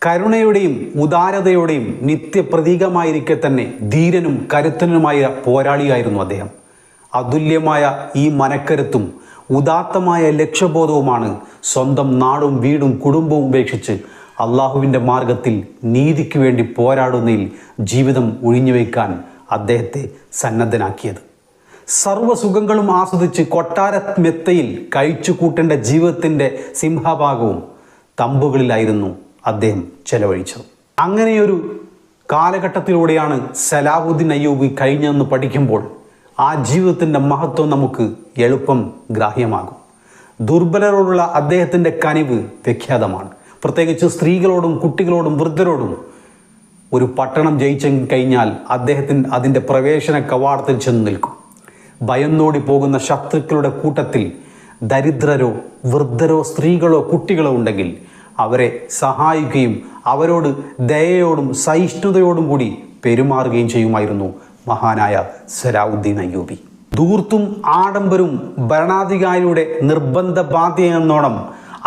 കരുണയുടെയും ഉദാരതയുടെയും നിത്യപ്രതീകമായിരിക്കെ തന്നെ ധീരനും കരുത്തനുമായ പോരാളിയായിരുന്നു അദ്ദേഹം. അതുല്യമായ ഈ മനക്കരുത്തും ഉദാത്തമായ ലക്ഷ്യബോധവുമാണ് സ്വന്തം നാടും വീടും കുടുംബവും ഉപേക്ഷിച്ച് അള്ളാഹുവിൻ്റെ മാർഗത്തിൽ നീതിക്ക് വേണ്ടി പോരാടുന്നതിൽ ജീവിതം ഒഴിഞ്ഞുവെക്കാൻ അദ്ദേഹത്തെ സന്നദ്ധനാക്കിയത്. സർവ്വസുഖങ്ങളും ആസ്വദിച്ച് കൊട്ടാര മെത്തയിൽ കഴിച്ചു കൂട്ടേണ്ട ജീവിതത്തിൻ്റെ സിംഹഭാഗവും തമ്പുകളിലായിരുന്നു അദ്ദേഹം ചെലവഴിച്ചത്. അങ്ങനെയൊരു കാലഘട്ടത്തിലൂടെയാണ് സലാഹുദ്ദീൻ അയ്യൂബി കഴിഞ്ഞതെന്ന് പഠിക്കുമ്പോൾ ആ ജീവിതത്തിൻ്റെ മഹത്വം നമുക്ക് എളുപ്പം ഗ്രാഹ്യമാകും. ദുർബലരോടുള്ള അദ്ദേഹത്തിൻ്റെ കനിവ് വിഖ്യാതമാണ്. പ്രത്യേകിച്ച് സ്ത്രീകളോടും കുട്ടികളോടും വൃദ്ധരോടും. ഒരു പട്ടണം ജയിച്ചു കഴിഞ്ഞാൽ അദ്ദേഹത്തിന് അതിൻ്റെ പ്രവേശന കവാടത്തിൽ ചെന്ന് നിൽക്കും. ഭയന്നോടി പോകുന്ന ശത്രുക്കളുടെ കൂട്ടത്തിൽ ദരിദ്രരോ വൃദ്ധരോ സ്ത്രീകളോ കുട്ടികളോ ഉണ്ടെങ്കിൽ അവരെ സഹായിക്കുകയും അവരോട് ദയയോടും സഹിഷ്ണുതയോടും കൂടി പെരുമാറുകയും ചെയ്യുമായിരുന്നു മഹാനായ സലാഹുദ്ദീൻ അയ്യൂബി. ധൂർത്തും ആഡംബരവും ഭരണാധികാരിയുടെ നിർബന്ധ ബാധ്യതയെന്നോണം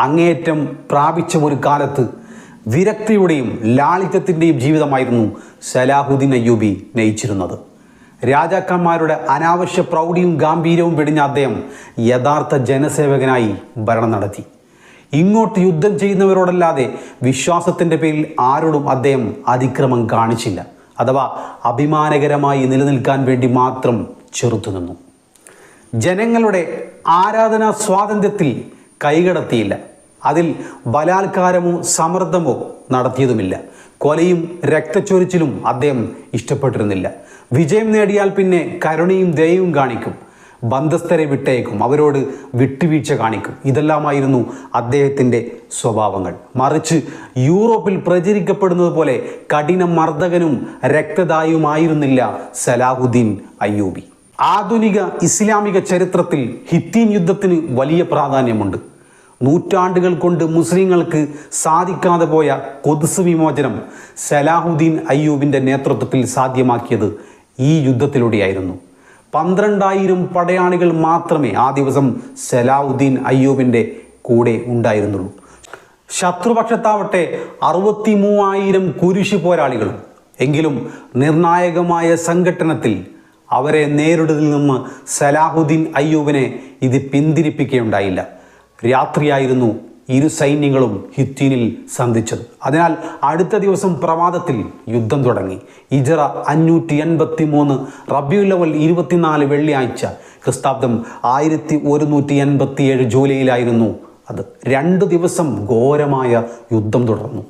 അങ്ങേയറ്റം പ്രാപിച്ച ഒരു കാലത്ത് വിരക്തിയുടെയും ലാളിത്യത്തിൻ്റെയും ജീവിതമായിരുന്നു സലാഹുദ്ദീൻ അയ്യൂബി നയിച്ചിരുന്നത്. രാജാക്കന്മാരുടെ അനാവശ്യ പ്രൗഢിയും ഗാംഭീര്യവും വെടിഞ്ഞ അദ്ദേഹം യഥാർത്ഥ ജനസേവകനായി ഭരണം നടത്തി. ഇങ്ങോട്ട് യുദ്ധം ചെയ്യുന്നവരോടല്ലാതെ വിശ്വാസത്തിൻ്റെ പേരിൽ ആരോടും അദ്ദേഹം അതിക്രമം കാണിച്ചില്ല. അഥവാ അഭിമാനകരമായി നിലനിൽക്കാൻ വേണ്ടി മാത്രം ചെറുത്തുനിന്നു. ജനങ്ങളുടെ ആരാധനാ സ്വാതന്ത്ര്യത്തിൽ കൈകടത്തിയില്ല. അതിൽ ബലാത്കാരമോ സമ്മർദ്ദമോ നടത്തിയതുമില്ല. കൊലയും രക്തച്ചൊരിച്ചിലും അദ്ദേഹം ഇഷ്ടപ്പെട്ടിരുന്നില്ല. വിജയം നേടിയാൽ പിന്നെ കരുണയും ദയയും കാണിക്കും. ബന്ധസ്ഥരെ വിട്ടേക്കും, അവരോട് വിട്ടുവീഴ്ച കാണിക്കും. ഇതെല്ലാമായിരുന്നു അദ്ദേഹത്തിൻ്റെ സ്വഭാവങ്ങൾ. മറിച്ച് യൂറോപ്പിൽ പ്രചരിക്കപ്പെടുന്നത് പോലെ കഠിന മർദ്ദകനും രക്തദായുമായിരുന്നില്ല സലാഹുദ്ദീൻ അയ്യൂബി. ആധുനിക ഇസ്ലാമിക ചരിത്രത്തിൽ ഹിത്തീൻ യുദ്ധത്തിന് വലിയ പ്രാധാന്യമുണ്ട്. നൂറ്റാണ്ടുകൾ കൊണ്ട് മുസ്ലിങ്ങൾക്ക് സാധിക്കാതെ പോയ ഖുദ്സ് വിമോചനം സലാഹുദ്ദീൻ അയ്യൂബിൻ്റെ നേതൃത്വത്തിൽ സാധ്യമാക്കിയത് ഈ യുദ്ധത്തിലൂടെയായിരുന്നു. 12,000 പടയാളികൾ മാത്രമേ ആ ദിവസം സലാഹുദ്ദീൻ അയ്യൂബിൻ്റെ കൂടെ ഉണ്ടായിരുന്നുള്ളൂ. ശത്രുപക്ഷത്താവട്ടെ 63,000 കുരിശ് പോരാളികളും. എങ്കിലും നിർണായകമായ സംഘട്ടനത്തിൽ അവരെ നേരിടുന്നതിൽ നിന്ന് സലാഹുദ്ദീൻ അയ്യൂബിനെ ഇത് പിന്തിരിപ്പിക്കുകയുണ്ടായില്ല. രാത്രിയായിരുന്നു ഇരു സൈന്യങ്ങളും ഹിത്തീനിൽ സന്ധിച്ചത്. അതിനാൽ അടുത്ത ദിവസം പ്രഭാതത്തിൽ യുദ്ധം തുടങ്ങി. ഹിജ്റ 583 റബീഉൽ അവ്വൽ 24 വെള്ളിയാഴ്ച, ക്രിസ്താബ്ദം 1187 ജൂലൈയിലായിരുന്നു അത്. 2 ദിവസം ഘോരമായ യുദ്ധം തുടർന്നു.